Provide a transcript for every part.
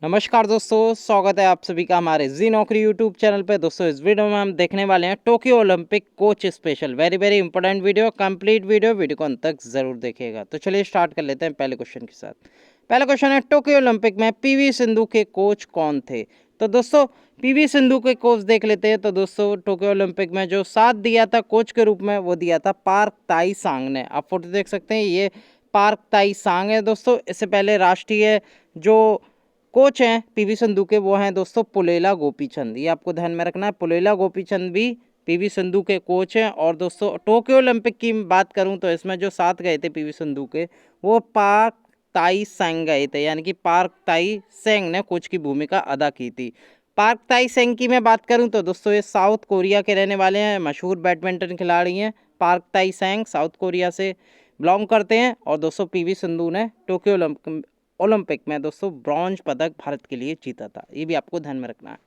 नमस्कार दोस्तों, स्वागत है आप सभी का हमारे जी नौकरी यूट्यूब चैनल पे। दोस्तों इस वीडियो में हम देखने वाले हैं Tokyo Olympic coach special. Very important video, complete video को अंत तक जरूर देखिएगा। तो चलिए स्टार्ट कर लेते हैं पहले क्वेश्चन के साथ। पहला क्वेश्चन है, टोक्यो ओलंपिक में पीवी सिंधु के कोच कौन थे? तो दोस्तों पीवी सिंधु के कोच देख लेते हैं। तो दोस्तों टोक्यो ओलंपिक में जो साथ दिया था कोच के रूप में, वो दिया था पार्क ताई सांग ने। आप फोटो देख सकते हैं, ये पार्क ताई सांग है दोस्तों। इससे पहले राष्ट्रीय जो कोच हैं पीवी सिंधु के, वो हैं दोस्तों पुलेला गोपीचंद। ये आपको ध्यान में रखना है, पुलेला गोपीचंद भी पीवी सिंधु के कोच हैं। और दोस्तों टोक्यो ओलंपिक की बात करूं तो इसमें जो साथ गए थे पीवी सिंधु के, वो पार्क ताई सेंग गए थे, यानी कि पार्क ताई सेंग ने कोच की भूमिका अदा की थी। पार्क ताई सेंग की मैं बात करूं तो दोस्तों ये साउथ कोरिया के रहने वाले हैं, मशहूर बैडमिंटन खिलाड़ी हैं। पार्क ताई सेंग साउथ कोरिया से बिलोंग करते हैं। और दोस्तों पीवी सिंधु ने टोक्यो ओलंपिक में दोस्तों ब्रॉन्ज पदक भारत के लिए जीता था। ये भी आपको ध्यान में रखना है।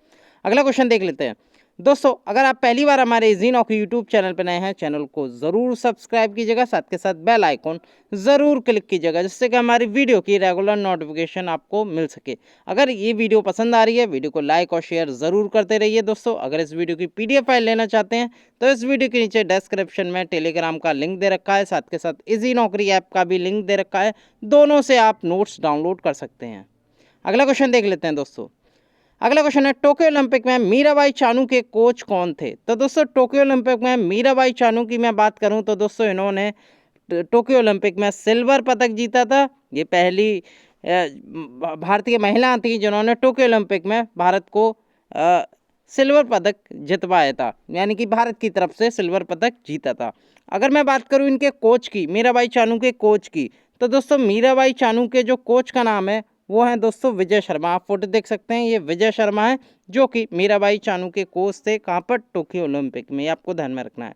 अगला क्वेश्चन देख लेते हैं। दोस्तों अगर आप पहली बार हमारे जी नौकरी यूट्यूब चैनल पर नए हैं, चैनल को ज़रूर सब्सक्राइब कीजिएगा, साथ के साथ बेल आइकॉन ज़रूर क्लिक कीजिएगा, जिससे कि हमारी वीडियो की रेगुलर नोटिफिकेशन आपको मिल सके। अगर ये वीडियो पसंद आ रही है, वीडियो को लाइक और शेयर ज़रूर करते रहिए। दोस्तों अगर इस वीडियो की PDF फाइल लेना चाहते हैं तो इस वीडियो के नीचे डिस्क्रिप्शन में टेलीग्राम का लिंक दे रखा है, साथ के साथ इजी नौकरी ऐप का भी लिंक दे रखा है। दोनों से आप नोट्स डाउनलोड कर सकते हैं। अगला क्वेश्चन देख लेते हैं दोस्तों। अगला क्वेश्चन है, टोक्यो ओलंपिक में मीराबाई चानू के कोच कौन थे? तो दोस्तों टोक्यो ओलंपिक में मीराबाई चानू की मैं बात करूं तो दोस्तों इन्होंने टोक्यो ओलंपिक में सिल्वर पदक जीता था। ये पहली भारतीय महिला थी जिन्होंने टोक्यो ओलंपिक में भारत को सिल्वर पदक जितवाया था, यानी कि भारत की तरफ से सिल्वर पदक जीता था। अगर मैं बात करूं इनके कोच की, मीराबाई चानू के कोच की, तो दोस्तों मीराबाई चानू के जो कोच का नाम है वो है दोस्तों विजय शर्मा। आप फोटो देख सकते हैं, ये विजय शर्मा है जो कि मीराबाई चानू के कोच थे। कहाँ पर? टोक्यो ओलंपिक में। ये आपको ध्यान में रखना है।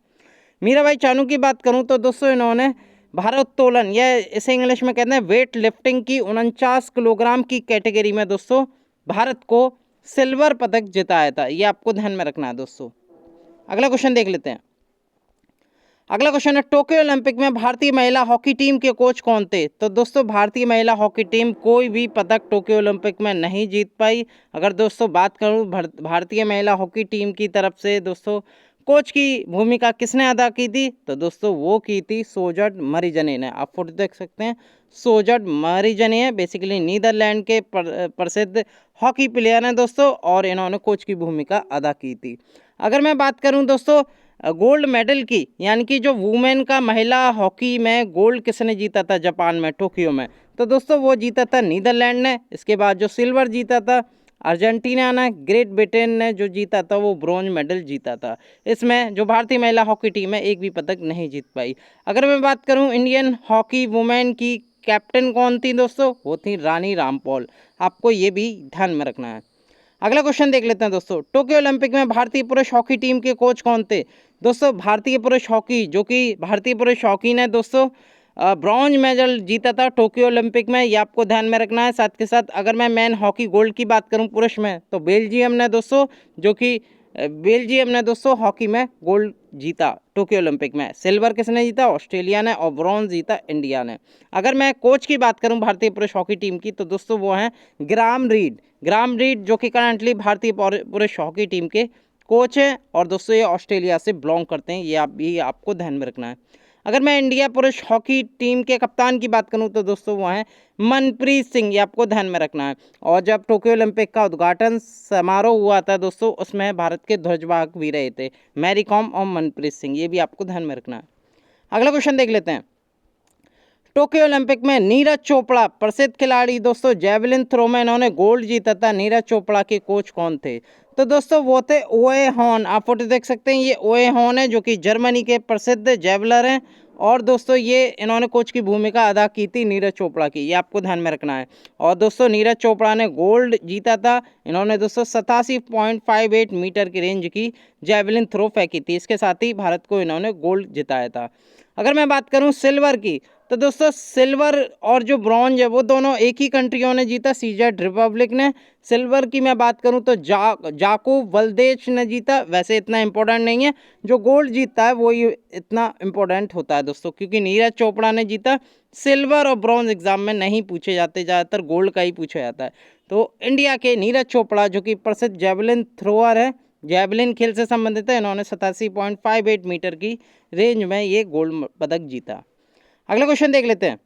मीराबाई चानू की बात करूं तो दोस्तों इन्होंने भारोत्तोलन, या इसे इंग्लिश में कहते हैं वेट लिफ्टिंग की 49 किलोग्राम की कैटेगरी में दोस्तों भारत को सिल्वर पदक जिताया था। ये आपको ध्यान में रखना है दोस्तों। अगला क्वेश्चन देख लेते हैं। अगला क्वेश्चन है, टोक्यो ओलंपिक में भारतीय महिला हॉकी टीम के कोच कौन थे? तो दोस्तों भारतीय महिला हॉकी टीम कोई भी पदक टोक्यो ओलंपिक में नहीं जीत पाई। अगर दोस्तों बात करूं भारतीय महिला हॉकी टीम की तरफ से दोस्तों कोच की भूमिका किसने अदा की थी? तो दोस्तों वो की थी सोजर्ड मरीजने ने। आप फोटो देख सकते हैं, सोजर्ड मरीजने है, बेसिकली नीदरलैंड के प्रसिद्ध हॉकी प्लेयर हैं दोस्तों, और इन्होंने कोच की भूमिका अदा की थी। अगर मैं बात करूं दोस्तों गोल्ड मेडल की, यानी कि जो वुमेन का महिला हॉकी में गोल्ड किसने जीता था जापान में, टोक्यो में, तो दोस्तों वो जीता था नीदरलैंड ने। इसके बाद जो सिल्वर जीता था अर्जेंटीना ने। ग्रेट ब्रिटेन ने जो जीता था वो ब्रॉन्ज मेडल जीता था। इसमें जो भारतीय महिला हॉकी टीम है एक भी पदक नहीं जीत पाई। अगर मैं बात करूं इंडियन हॉकी वुमेन की कैप्टन कौन थी दोस्तों, वो थी रानी रामपॉल। आपको ये भी ध्यान में रखना है। अगला क्वेश्चन देख लेते हैं दोस्तों। टोक्यो ओलंपिक में भारतीय पुरुष हॉकी टीम के कोच कौन थे? दोस्तों भारतीय पुरुष हॉकी, जो कि भारतीय पुरुष हॉकी ने दोस्तों ब्रॉन्ज मेडल जीता था टोक्यो ओलंपिक में। ये आपको ध्यान में रखना है। साथ के साथ अगर मैं मैन हॉकी गोल्ड की बात करूं पुरुष में, तो बेल्जियम ने दोस्तों, जो कि बेल्जियम ने दोस्तों हॉकी में गोल्ड जीता टोक्यो ओलंपिक में। सिल्वर किसने जीता? ऑस्ट्रेलिया ने। और ब्रॉन्ज जीता इंडिया ने। अगर मैं कोच की बात करूं भारतीय पुरुष हॉकी टीम की, तो दोस्तों वो हैं ग्राम रीड। ग्राम रीड जो कि करंटली भारतीय पुरुष हॉकी टीम के कोच हैं, और दोस्तों ये ऑस्ट्रेलिया से बिलोंग करते हैं। ये आपको ध्यान में रखना है। अगर मैं इंडिया पुरुष हॉकी टीम के कप्तान की बात करूं तो दोस्तों वो हैं मनप्रीत सिंह। ये आपको ध्यान में रखना है। और जब टोक्यो ओलंपिक का उद्घाटन समारोह हुआ था दोस्तों, उसमें भारत के ध्वजवाहक भी रहे थे मैरी कॉम और मनप्रीत सिंह। ये भी आपको ध्यान में रखना है। अगला क्वेश्चन देख लेते हैं। टोक्यो ओलंपिक में नीरज चोपड़ा, प्रसिद्ध खिलाड़ी दोस्तों, जेवलिन थ्रो में इन्होंने गोल्ड जीता था। नीरज चोपड़ा के कोच कौन थे? तो दोस्तों वो थे ओए हॉन। आप फोटो देख सकते हैं, ये ओए हॉन है जो कि जर्मनी के प्रसिद्ध जेवलर हैं। और दोस्तों ये इन्होंने कोच की भूमिका अदा की थी नीरज चोपड़ा की। ये आपको ध्यान में रखना है। और दोस्तों नीरज चोपड़ा ने गोल्ड जीता था। इन्होंने दोस्तों 87.58 मीटर की रेंज की जेवलिन थ्रो फेंकी थी। इसके साथ ही भारत को इन्होंने गोल्ड जिताया था। अगर मैं बात करूं सिल्वर की, तो दोस्तों सिल्वर और जो ब्रॉन्ज है वो दोनों एक ही कंट्रियों ने जीता, सीजेड रिपब्लिक ने। सिल्वर की मैं बात करूं तो जाकोब वल्देश ने जीता। वैसे इतना इंपॉर्टेंट नहीं है, जो गोल्ड जीतता है वो ही इतना इंपॉर्टेंट होता है दोस्तों, क्योंकि नीरज चोपड़ा ने जीता। सिल्वर और ब्रॉन्ज एग्जाम में नहीं पूछे जाते, ज़्यादातर गोल्ड का ही पूछा जाता है। तो इंडिया के नीरज चोपड़ा जो कि प्रसिद्ध जैवलिन थ्रोअर है, जैवलिन खेल से संबंधित है, इन्होंने 87.58 मीटर की रेंज में ये गोल्ड पदक जीता। अगला क्वेश्चन देख लेते हैं,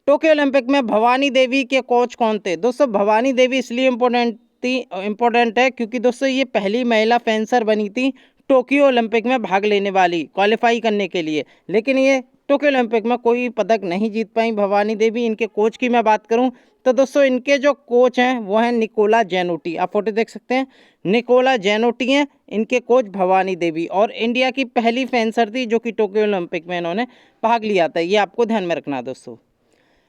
टोक्यो ओलंपिक में भवानी देवी के कोच कौन थे? दोस्तों भवानी देवी इसलिए इम्पोर्टेंट है क्योंकि दोस्तों ये पहली महिला फेंसर बनी थी टोक्यो ओलंपिक में भाग लेने वाली, क्वालिफाई करने के लिए, लेकिन ये टोक्यो ओलंपिक में कोई पदक नहीं जीत पाई भवानी देवी। इनके कोच की मैं बात करूं तो दोस्तों इनके जो कोच हैं वो हैं निकोला जैनोटी, आप फोटो देख सकते हैं, निकोला जैनोटी हैं इनके कोच भवानी देवी, और इंडिया की पहली फेंसर थी जो कि टोक्यो ओलंपिक में इन्होंने भाग लिया था, ये आपको ध्यान में रखना दोस्तों।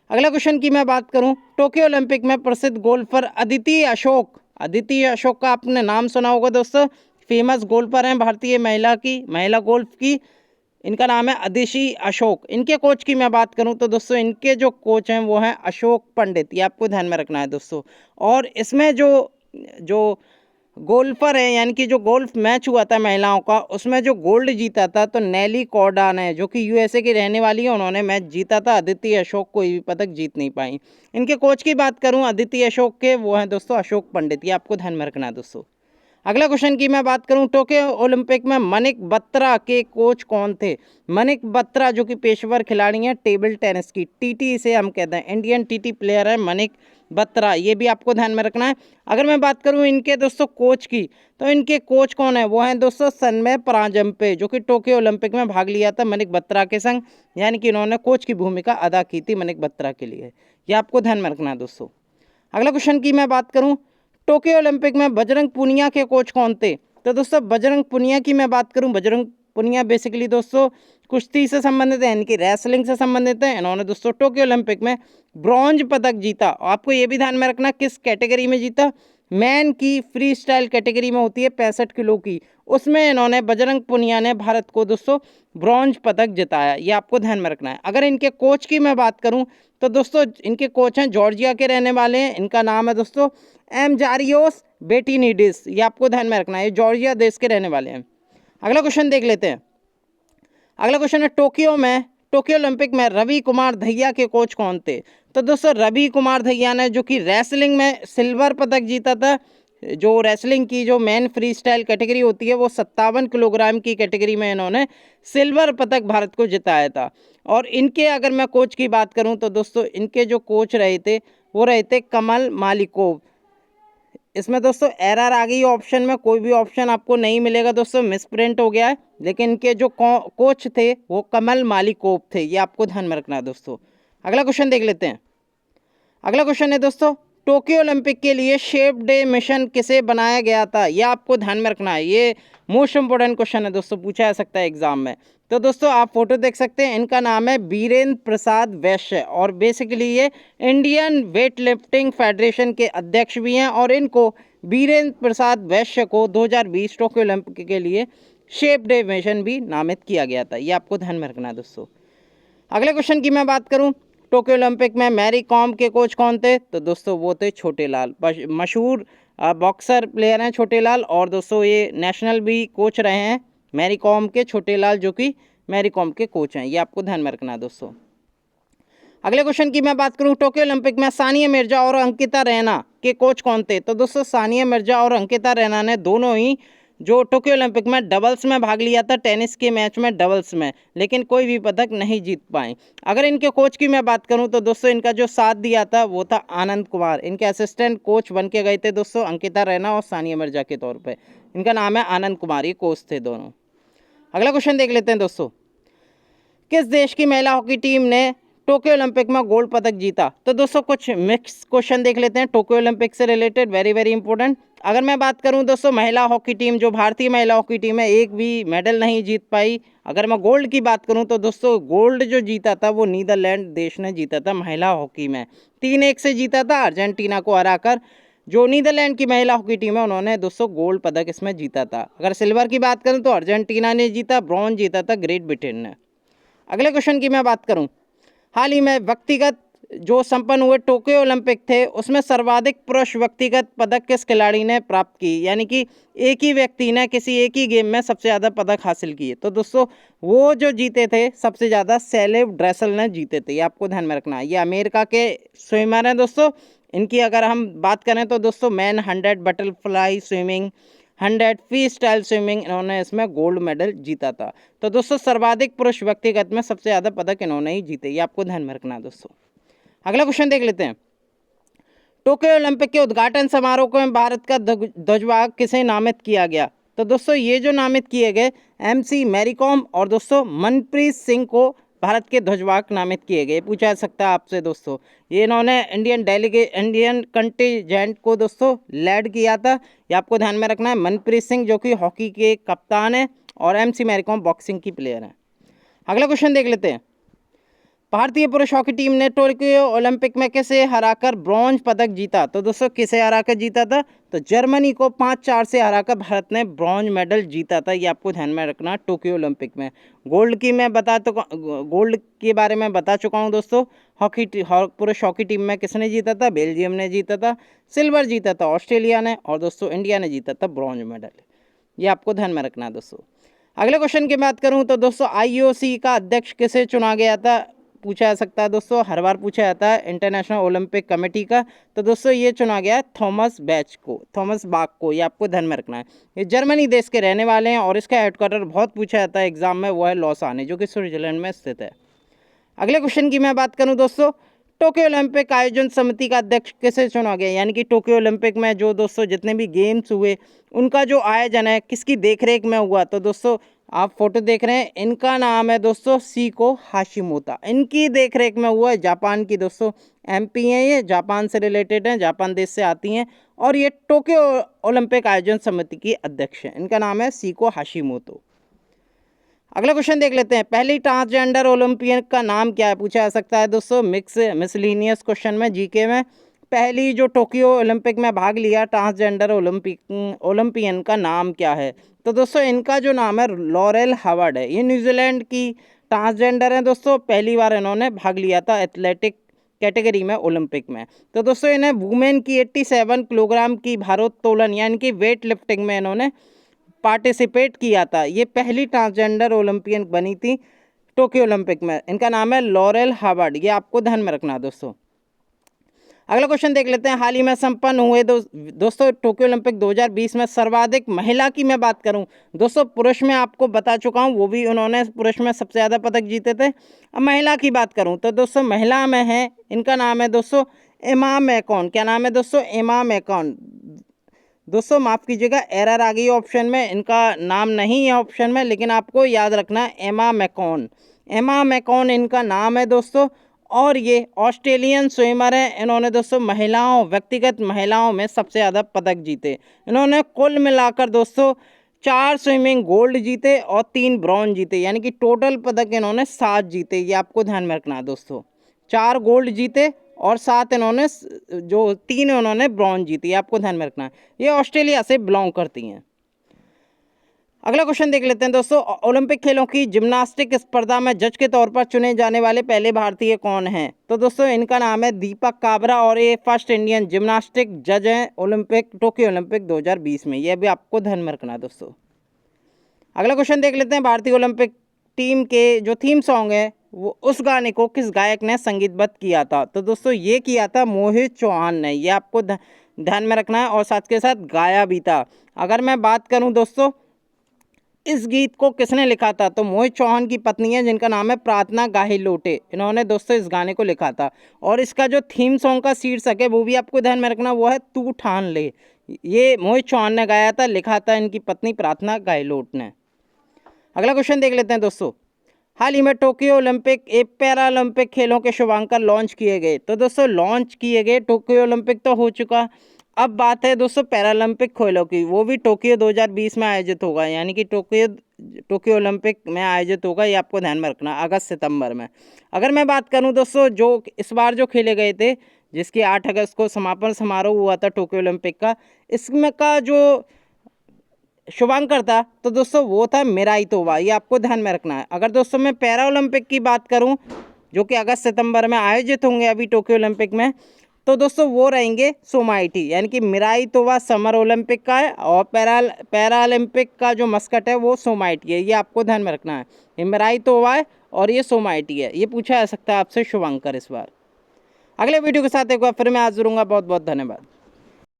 अगला क्वेश्चन की मैं बात करूं, टोक्यो ओलंपिक में प्रसिद्ध गोल्फर अदिति अशोक का आपने नाम सुना होगा दोस्तों, फेमस गोल्फर हैं भारतीय महिला गोल्फ की, इनका नाम है अदिति अशोक। इनके कोच की मैं बात करूं तो दोस्तों इनके जो कोच हैं वो हैं अशोक पंडित, ये आपको ध्यान में रखना है दोस्तों। और इसमें जो गोल्फर है यानी कि जो गोल्फ मैच हुआ था महिलाओं का, उसमें जो गोल्ड जीता था तो नेली कॉर्डा ने, जो कि यूएसए की रहने वाली है, उन्होंने मैच जीता था। अदिति अशोक कोई भी पदक जीत नहीं पाई। इनके कोच की बात करूं अदिति अशोक के, वो हैं दोस्तों अशोक पंडित, ये आपको ध्यान में रखना है दोस्तों। अगला क्वेश्चन की मैं बात करूं, टोक्यो ओलंपिक में मनिक बत्रा के कोच कौन थे? मनिक बत्रा जो कि पेशेवर खिलाड़ी हैं टेबल टेनिस की, टीटी इसे हम कहते हैं, इंडियन टीटी प्लेयर है मनिक बत्रा, ये भी आपको ध्यान में रखना है। अगर मैं बात करूं इनके दोस्तों कोच की, तो इनके कोच कौन है? वो हैं दोस्तों सन्मय परांजपे, जो कि टोक्यो ओलंपिक में भाग लिया था मनिक बत्रा के संग, यानी कि इन्होंने कोच की भूमिका अदा की थी मनिक बत्रा के लिए, ये आपको ध्यान में रखना है दोस्तों। अगला क्वेश्चन की मैं बात करूं, टोक्यो ओलंपिक में बजरंग पुनिया के कोच कौन थे? तो दोस्तों बजरंग पुनिया की मैं बात करूं, बजरंग पुनिया बेसिकली दोस्तों कुश्ती से संबंधित है, यानी कि रेसलिंग से संबंधित है। इन्होंने दोस्तों टोक्यो ओलंपिक में ब्रॉन्ज पदक जीता। आपको ये भी ध्यान में रखना किस कैटेगरी में जीता, मैन की फ्री स्टाइल कैटेगरी में होती है 65 किलो की, उसमें इन्होंने बजरंग पुनिया ने भारत को दोस्तों ब्रॉन्ज पदक जिताया, ये आपको ध्यान में रखना है। अगर इनके कोच की मैं बात करूं तो दोस्तों इनके कोच हैं जॉर्जिया के रहने वाले हैं, इनका नाम है दोस्तों एमजारियोस बेटिनीडिस, ये आपको ध्यान में रखना है, ये जॉर्जिया देश के रहने वाले हैं। अगला क्वेश्चन देख लेते हैं। अगला क्वेश्चन है टोक्यो ओलंपिक में रवि कुमार दहिया के कोच कौन थे? तो दोस्तों रवि कुमार दहिया ने, जो कि रेसलिंग में सिल्वर पदक जीता था, जो रेसलिंग की जो मेन फ्री स्टाइल कैटेगरी होती है वो 57 किलोग्राम की कैटेगरी में इन्होंने सिल्वर पदक भारत को जिताया था। और इनके अगर मैं कोच की बात करूं तो दोस्तों इनके जो कोच रहे थे वो रहे थे कमल मालिकोव। इसमें दोस्तों एरर आ गई ऑप्शन में, कोई भी ऑप्शन आपको नहीं मिलेगा दोस्तों, मिसप्रिंट हो गया है, लेकिन इनके जो कोच थे वो कमल मालिकोव थे, ये आपको ध्यान में रखना है दोस्तों। अगला क्वेश्चन देख लेते हैं। अगला क्वेश्चन है दोस्तों, टोक्यो ओलंपिक के लिए शेप डे मिशन किसे बनाया गया था? ये आपको ध्यान में रखना है, ये मोस्ट इंपोर्टेंट क्वेश्चन है दोस्तों, पूछा जा सकता है एग्जाम में। तो दोस्तों आप फोटो देख सकते हैं, इनका नाम है बीरेंद्र प्रसाद वैश्य, और बेसिकली ये इंडियन वेट लिफ्टिंग फेडरेशन के अध्यक्ष भी हैं, और इनको बीरेंद्र प्रसाद वैश्य को 2020 टोक्यो ओलंपिक के लिए शेप डे मिशन भी नामित किया गया था, ये आपको ध्यान में रखना है दोस्तों। अगले क्वेश्चन की मैं बात करूं, टोक्यो ओलंपिक में मैरी कॉम के कोच कौन थे? तो दोस्तों वो थे छोटे लाल, मशहूर बॉक्सर प्लेयर हैं छोटे लाल, और दोस्तों ये नेशनल भी कोच रहे हैं मैरी कॉम के, छोटे लाल जो कि मैरी कॉम के कोच हैं, ये आपको ध्यान में रखना है दोस्तों। अगले क्वेश्चन की मैं बात करूं, टोक्यो ओलंपिक में सानिया मिर्जा और अंकिता रैना के कोच कौन थे? तो दोस्तों सानिया मिर्जा और अंकिता रैना ने दोनों ही जो टोक्यो ओलंपिक में डबल्स में भाग लिया था, टेनिस के मैच में डबल्स में, लेकिन कोई भी पदक नहीं जीत पाए। अगर इनके कोच की मैं बात करूं तो दोस्तों इनका जो साथ दिया था वो था आनंद कुमार, इनके असिस्टेंट कोच बन के गए थे दोस्तों अंकिता रैना और सानिया मिर्जा के तौर पे, इनका नाम है आनंद कुमार, ये कोच थे दोनों। अगला क्वेश्चन देख लेते हैं दोस्तों, किस देश की महिला हॉकी टीम ने टोक्यो ओलंपिक में गोल्ड पदक जीता? तो दोस्तों कुछ मिक्स क्वेश्चन देख लेते हैं टोक्यो ओलंपिक से रिलेटेड, वेरी वेरी इंपॉर्टेंट। अगर मैं बात करूं दोस्तों महिला हॉकी टीम, जो भारतीय महिला हॉकी टीम है, एक भी मेडल नहीं जीत पाई। अगर मैं गोल्ड की बात करूं तो दोस्तों गोल्ड जो जीता था वो नीदरलैंड देश ने जीता था महिला हॉकी में, 3-1 से जीता था अर्जेंटीना को हराकर। जो नीदरलैंड की महिला हॉकी टीम है उन्होंने दोस्तों गोल्ड पदक इसमें जीता था। अगर सिल्वर की बात करूँ तो अर्जेंटीना ने जीता, ब्रॉन्ज जीता था ग्रेट ब्रिटेन ने। अगले क्वेश्चन की मैं बात करूँ, हाल ही में व्यक्तिगत जो संपन्न हुए टोक्यो ओलंपिक थे उसमें सर्वाधिक पुरुष व्यक्तिगत पदक किस खिलाड़ी ने प्राप्त की? यानी कि एक ही व्यक्ति ने किसी एक ही गेम में सबसे ज़्यादा पदक हासिल किए। तो दोस्तों वो जो जीते थे सबसे ज़्यादा सेलेब ड्रेसल ने जीते थे, ये आपको ध्यान में रखना है। ये अमेरिका के स्विमर हैं दोस्तों, इनकी अगर हम बात करें तो दोस्तों man 100 butterfly swimming, 100 free style swimming, इन्होंने इसमें गोल्ड मेडल जीता था। तो दोस्तों सर्वाधिक पुरुष व्यक्तिगत में सबसे ज़्यादा पदक इन्होंने ही जीते, ये आपको ध्यान में रखना है दोस्तों। अगला क्वेश्चन देख लेते हैं। टोक्यो ओलंपिक के उद्घाटन समारोह को भारत का ध्वजवाहक किसे नामित किया गया? तो दोस्तों ये जो नामित किए गए MC मैरी कॉम और दोस्तों मनप्रीत सिंह को भारत के ध्वजवाहक नामित किए गए। पूछा जा सकता है आपसे दोस्तों, ये इन्होंने इंडियन कंटिजेंट को दोस्तों लीड किया था, ये आपको ध्यान में रखना है। मनप्रीत सिंह जो कि हॉकी के कप्तान हैं और MC मैरी कॉम बॉक्सिंग की प्लेयर हैं। अगला क्वेश्चन देख लेते हैं। भारतीय पुरुष हॉकी टीम ने टोक्यो ओलंपिक में किसे हराकर ब्रॉन्ज पदक जीता? तो दोस्तों किसे हराकर जीता था? तो जर्मनी को 5-4 से हराकर भारत ने ब्रॉन्ज मेडल जीता था, ये आपको ध्यान में रखना टोक्यो ओलंपिक में। गोल्ड की मैं गोल्ड के बारे में बता चुका हूँ दोस्तों। पुरुष हॉकी टीम में किसने जीता था? बेल्जियम ने जीता था। सिल्वर जीता था ऑस्ट्रेलिया ने, और दोस्तों इंडिया ने जीता था ब्रॉन्ज मेडल, ये आपको ध्यान में रखना है दोस्तों। अगले क्वेश्चन की बात करूँ तो दोस्तों IOC का अध्यक्ष किसे चुना गया था? पूछा जा सकता है दोस्तों, हर बार पूछा जाता है इंटरनेशनल ओलंपिक कमेटी का। तो दोस्तों ये चुना गया थॉमस बाक को, ये आपको ध्यान में रखना है। ये जर्मनी देश के रहने वाले हैं और इसका हेडक्वार्टर बहुत पूछा जाता है एग्जाम में, वो है लॉसाने जो कि स्विट्जरलैंड में स्थित है। अगले क्वेश्चन की मैं बात करूं दोस्तों, टोक्यो ओलंपिक आयोजन समिति का अध्यक्ष किसे चुना गया? यानी कि टोक्यो ओलंपिक में जो दोस्तों जितने भी गेम्स हुए उनका जो आयोजन है किसकी देखरेख में हुआ? तो दोस्तों आप फोटो देख रहे हैं, इनका नाम है दोस्तों सीको हाशिमोतो, इनकी देखरेख में हुआ है। जापान की दोस्तों MP हैं, ये जापान से रिलेटेड हैं, जापान देश से आती हैं और ये टोक्यो ओलंपिक आयोजन समिति की अध्यक्ष हैं। इनका नाम है सीको हाशिमोतो। अगला क्वेश्चन देख लेते हैं। पहली ट्रांसजेंडर ओलंपियन का नाम क्या है? पूछा जा सकता है दोस्तों मिसलिनियस क्वेश्चन में, GK में। पहली जो टोक्यो ओलंपिक में भाग लिया ट्रांसजेंडर ओलंपियन का नाम क्या है? तो दोस्तों इनका जो नाम है लॉरेल हावर्ड है। ये न्यूजीलैंड की ट्रांसजेंडर हैं दोस्तों, पहली बार इन्होंने भाग लिया था एथलेटिक कैटेगरी में ओलंपिक में। तो दोस्तों इन्हें वुमेन की 87 किलोग्राम की भारोत्तोलन यानी कि वेट लिफ्टिंग में इन्होंने पार्टिसिपेट किया था। ये पहली ट्रांसजेंडर ओलंपियन बनी थी टोक्यो ओलंपिक में। इनका नाम है लॉरेल हावर्ड, ये आपको ध्यान में रखना दोस्तों। अगला क्वेश्चन देख लेते हैं। हाल ही में संपन्न हुए दोस्तों टोक्यो ओलंपिक 2020 में सर्वाधिक महिला की मैं बात करूं दोस्तों, पुरुष में आपको बता चुका हूं, वो भी उन्होंने पुरुष में सबसे ज़्यादा पदक जीते थे। अब महिला की बात करूं तो दोस्तों महिला में है, इनका नाम है दोस्तों एमा मैकॉन। क्या नाम है दोस्तों? एमा मैकॉन। दोस्तों माफ़ कीजिएगा, एरर आ गई ऑप्शन में, इनका नाम नहीं है ऑप्शन में, लेकिन आपको याद रखना है एमा मैकॉन इनका नाम है दोस्तों। और ये ऑस्ट्रेलियन स्विमर हैं। इन्होंने दोस्तों व्यक्तिगत महिलाओं में सबसे ज़्यादा पदक जीते। इन्होंने कुल मिलाकर दोस्तों 4 स्विमिंग गोल्ड जीते और 3 ब्रॉन्ज जीते, यानी कि टोटल पदक इन्होंने 7 जीते, ये आपको ध्यान में रखना है दोस्तों। 4 गोल्ड जीते और 7 इन्होंने 3 इन्होंने ब्रॉन्ज जीती, आपको ध्यान में रखना है। ये ऑस्ट्रेलिया से बिलोंग करती हैं। अगला क्वेश्चन देख लेते हैं दोस्तों। ओलंपिक खेलों की जिम्नास्टिक स्पर्धा में जज के तौर पर चुने जाने वाले पहले भारतीय कौन हैं? तो दोस्तों इनका नाम है दीपक काबरा और ये फर्स्ट इंडियन जिम्नास्टिक जज हैं टोक्यो ओलंपिक 2020 में, यह भी आपको ध्यान में रखना है दोस्तों। अगला क्वेश्चन देख लेते हैं। भारतीय ओलंपिक टीम के जो थीम सॉन्ग है वो उस गाने को किस गायक ने संगीतबद्ध किया था? तो दोस्तों ये किया था मोहित चौहान ने, ये आपको ध्यान में रखना है और साथ के साथ गाया भी था। अगर मैं बात करूं दोस्तों इस गीत को किसने लिखा था, तो मोहित चौहान की पत्नी है जिनका नाम है प्रार्थना गाहिलोटे, इन्होंने दोस्तों इस गाने को लिखा था। और इसका जो थीम सॉन्ग का शीर्षक है वो भी आपको ध्यान में रखना, वो है तू ठान ले। ये मोहित चौहान ने गाया था, लिखा था इनकी पत्नी प्रार्थना गाहिलोट ने। अगला क्वेश्चन देख लेते हैं दोस्तों। हाल ही में टोक्यो ओलंपिक पैरालंपिक खेलों के शुभांकर लॉन्च किए गए। तो दोस्तों लॉन्च किए गए, टोक्यो ओलंपिक तो हो चुका, अब बात है दोस्तों पैरालंपिक खेलों की, वो भी टोक्यो 2020 में आयोजित होगा, यानी कि टोक्यो ओलंपिक में आयोजित होगा, ये आपको ध्यान में रखना अगस्त सितंबर में। अगर मैं बात करूं दोस्तों जो इस बार जो खेले गए थे, जिसकी 8 अगस्त को समापन समारोह हुआ था टोक्यो ओलंपिक का, इसमें का जो शुभांकर था तो दोस्तों वो था मिराई तोबा, ये आपको ध्यान में रखना है। अगर दोस्तों मैं पैरा ओलंपिक की बात करूं जो कि अगस्त सितंबर में आयोजित होंगे अभी टोक्यो ओलंपिक में, तो दोस्तों वो रहेंगे सोमाइटी, यानी कि मिराई तोबा समर ओलंपिक का है और पैरालंपिक का जो मस्कट है वो सोमाइटी है, ये आपको ध्यान में रखना है। ये मिराई तोबा है और ये सोमाइटी है, ये पूछा जा सकता है आपसे शुभांकर इस बार। अगले वीडियो के साथ एक बार फिर मैं हाजिर हूँगा। बहुत बहुत धन्यवाद।